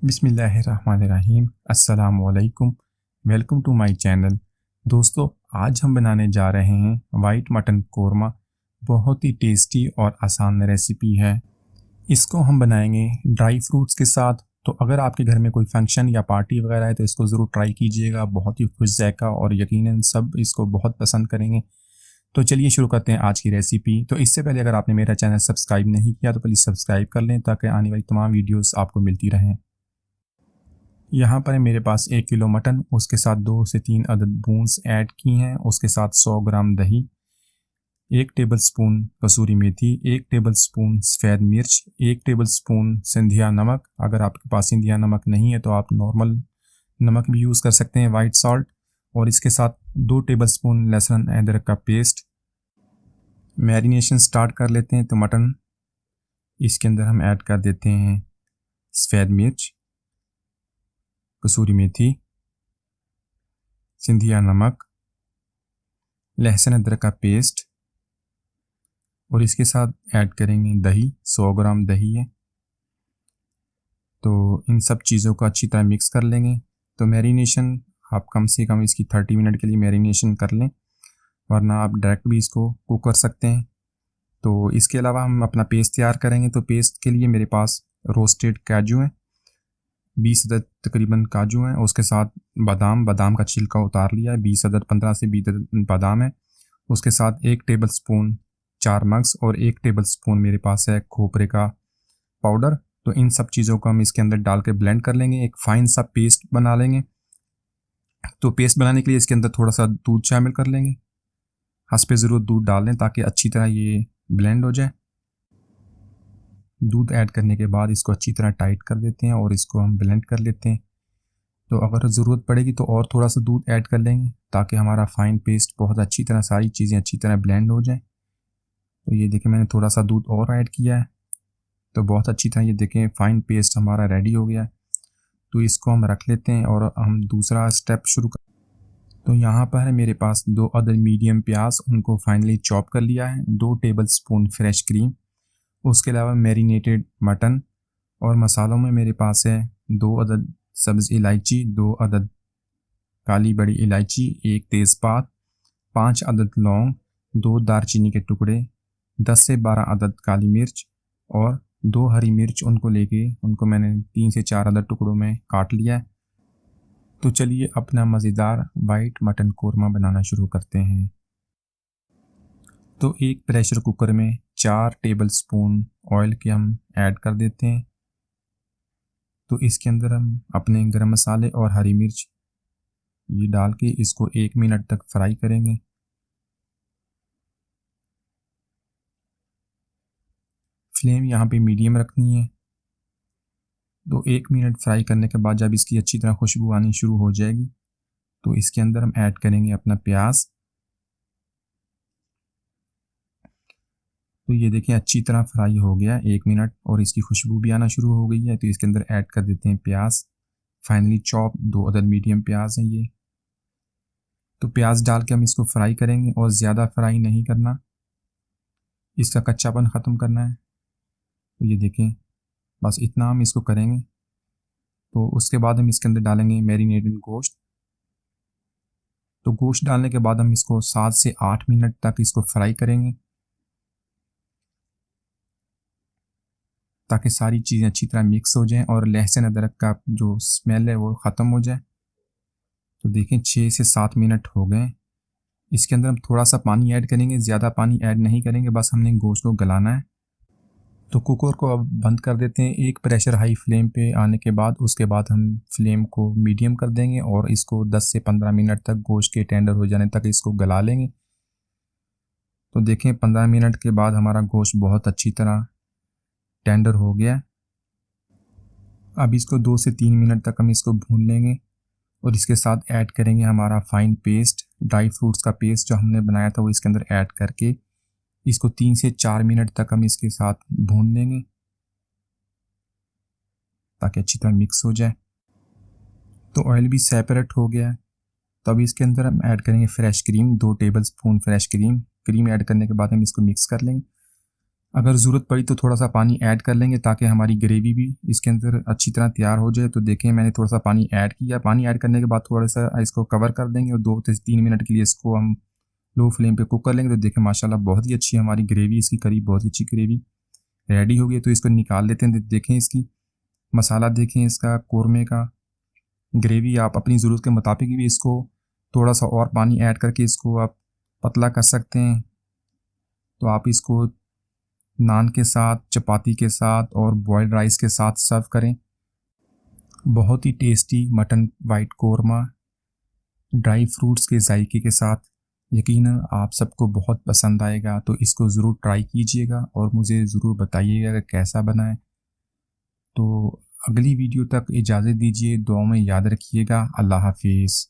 बिस्मिल्लाहिर्रहमानिर्रहीम। अस्सलामुअलैकुम। Welcome to my channel. दोस्तों, आज हम बनाने जा रहे हैं वाइट मटन कोरमा। बहुत ही टेस्टी और आसान रेसिपी है। इसको हम बनाएंगे ड्राई फ्रूट्स के साथ। तो अगर आपके घर में कोई फंक्शन या पार्टी वगैरह है तो इसको ज़रूर ट्राई कीजिएगा। बहुत ही खुश जायका और यकीनन सब इसको बहुत पसंद करेंगे। तो चलिए शुरू करते हैं आज की रेसिपी। तो इससे पहले अगर आपने मेरा चैनल सब्सक्राइब नहीं किया तो प्लीज़ सब्सक्राइब कर लें ताकि आने वाली तमाम वीडियोज़ आपको मिलती रहें। यहाँ पर है मेरे पास 1 किलो मटन, उसके साथ 2 से 3 अदद बून्स ऐड की हैं, उसके साथ 100 ग्राम दही, 1 टेबलस्पून कसूरी मेथी, 1 टेबलस्पून सफ़ेद मिर्च, 1 टेबलस्पून सिंधिया नमक। अगर आपके पास सिंधिया नमक नहीं है तो आप नॉर्मल नमक भी यूज़ कर सकते हैं, वाइट सॉल्ट। और इसके साथ 2 टेबलस्पून लहसुन अदरक का पेस्ट। मैरिनेशन स्टार्ट कर लेते हैं। तो मटन इसके अंदर हम ऐड कर देते हैं सफ़ेद मिर्च, कसूरी मेथी, सिंधिया नमक, लहसुन अदरक का पेस्ट और इसके साथ ऐड करेंगे दही। 100 ग्राम दही है। तो इन सब चीज़ों को अच्छी तरह मिक्स कर लेंगे। तो मैरिनेशन आप कम से कम इसकी 30 मिनट के लिए मैरिनेशन कर लें, वरना आप डायरेक्ट भी इसको कुक कर सकते हैं। तो इसके अलावा हम अपना पेस्ट तैयार करेंगे। तो पेस्ट के लिए मेरे पास रोस्टेड काजू हैं, 20 अदद तकरीबन काजू हैं। उसके साथ बादाम का छिलका उतार लिया है, 20 अदद 15 से 20 अदद बादाम है। उसके साथ 1 टेबलस्पून चार मग्स और 1 टेबलस्पून मेरे पास है खोपरे का पाउडर। तो इन सब चीज़ों को हम इसके अंदर डाल के ब्लेंड कर लेंगे, एक फ़ाइन सा पेस्ट बना लेंगे। तो पेस्ट बनाने के लिए इसके अंदर थोड़ा सा दूध शामिल कर लेंगे। हस्बे ज़रूरत दूध डाल लें ताकि अच्छी तरह ये ब्लेंड हो जाए। दूध ऐड करने के बाद इसको अच्छी तरह टाइट कर देते हैं और इसको हम ब्लेंड कर लेते हैं। तो अगर ज़रूरत पड़ेगी तो और थोड़ा सा दूध ऐड कर लेंगे ताकि हमारा फ़ाइन पेस्ट बहुत अच्छी तरह सारी चीज़ें अच्छी तरह ब्लेंड हो जाए। तो ये देखें, मैंने थोड़ा सा दूध और ऐड किया है। तो बहुत अच्छी तरह ये देखें फ़ाइन पेस्ट हमारा रेडी हो गया है। तो इसको हम रख लेते हैं और हम दूसरा स्टेप शुरू कर। तो यहाँ पर है मेरे पास 2 अदद मीडियम प्याज, उनको फाइनली चॉप कर लिया है, 2 टेबलस्पून फ्रेश क्रीम, उसके अलावा मैरिनेटेड मटन। और मसालों में मेरे पास है 2 अदद सब्ज़ इलायची, 2 अदद काली बड़ी इलायची, 1 तेज़पात, 5 अदद लौंग, 2 दारचीनी के टुकड़े, 10 से 12 अदद काली मिर्च और 2 हरी मिर्च। उनको मैंने 3 से 4 अदद टुकड़ों में काट लिया है। तो चलिए अपना मज़ेदार वाइट मटन कोरमा बनाना शुरू करते हैं। तो एक प्रेशर कुकर में 4 टेबलस्पून ऑयल के हम ऐड कर देते हैं। तो इसके अंदर हम अपने गरम मसाले और हरी मिर्च ये डाल के इसको 1 मिनट तक फ्राई करेंगे। फ्लेम यहाँ पे मीडियम रखनी है। तो 1 मिनट फ्राई करने के बाद जब इसकी अच्छी तरह खुशबू आनी शुरू हो जाएगी तो इसके अंदर हम ऐड करेंगे अपना प्याज। तो ये देखिए अच्छी तरह फ्राई हो गया 1 मिनट और इसकी खुशबू भी आना शुरू हो गई है। तो इसके अंदर ऐड कर देते हैं प्याज, फाइनली चॉप 2 अदद मीडियम प्याज हैं ये। तो प्याज डाल के हम इसको फ्राई करेंगे और ज़्यादा फ्राई नहीं करना, इसका कच्चापन ख़त्म करना है। तो ये देखें बस इतना हम इसको करेंगे। तो उसके बाद हम इसके अंदर डालेंगे मैरिनेटेड गोश्त। तो गोश्त डालने के बाद हम इसको 7 से 8 मिनट तक इसको फ्राई करेंगे ताकि सारी चीज़ें अच्छी तरह मिक्स हो जाएं और लहसुन अदरक का जो स्मेल है वो ख़त्म हो जाए। तो देखें 6 से 7 मिनट हो गए। इसके अंदर हम थोड़ा सा पानी ऐड करेंगे, ज़्यादा पानी ऐड नहीं करेंगे, बस हमने गोश्त को गलाना है। तो कुकर को अब बंद कर देते हैं। एक प्रेशर हाई फ्लेम पे आने के बाद उसके बाद हम फ्लेम को मीडियम कर देंगे और इसको 10 से 15 मिनट तक गोश्त के टेंडर हो जाने तक इसको गला लेंगे। तो देखें 15 मिनट के बाद हमारा गोश्त बहुत अच्छी तरह टेंडर हो गया। अब इसको 2 से 3 मिनट तक हम इसको भून लेंगे और इसके साथ ऐड करेंगे हमारा फ़ाइन पेस्ट, ड्राई फ्रूट्स का पेस्ट जो हमने बनाया था वो इसके अंदर ऐड करके इसको 3 से 4 मिनट तक हम इसके साथ भून लेंगे ताकि अच्छी तरह मिक्स हो जाए। तो ऑयल भी सेपरेट हो गया है। तो अब इसके अंदर हम ऐड करेंगे fresh cream, 2 tablespoon fresh cream add करने के बाद हम इसको मिक्स कर लेंगे। अगर ज़रूरत पड़ी तो थोड़ा सा पानी ऐड कर लेंगे ताकि हमारी ग्रेवी भी इसके अंदर अच्छी तरह तैयार हो जाए। तो देखें मैंने थोड़ा सा पानी ऐड किया। पानी ऐड करने के बाद थोड़ा सा इसको कवर कर देंगे और 2 से 3 मिनट के लिए इसको हम लो फ्लेम पे कुक कर लेंगे। तो देखें माशाल्लाह बहुत ही अच्छी हमारी ग्रेवी, इसकी करी बहुत ही अच्छी ग्रेवी रेडी हो गई है। तो इसको निकाल लेते हैं। देखें इसकी मसाला, देखें इसका कोरमे का ग्रेवी। आप अपनी ज़रूरत के मुताबिक भी इसको थोड़ा सा और पानी ऐड करके इसको आप पतला कर सकते हैं। तो आप इसको नान के साथ, चपाती के साथ और बॉयल्ड राइस के साथ सर्व करें। बहुत ही tasty mutton white korma dry fruits के जायके के साथ, यकीनन आप सबको बहुत पसंद आएगा। तो इसको ज़रूर ट्राई कीजिएगा और मुझे ज़रूर बताइएगा कि कैसा बना है। तो अगली वीडियो तक इजाज़त दीजिए, दुआ में याद रखिएगा। अल्लाह हाफिज़।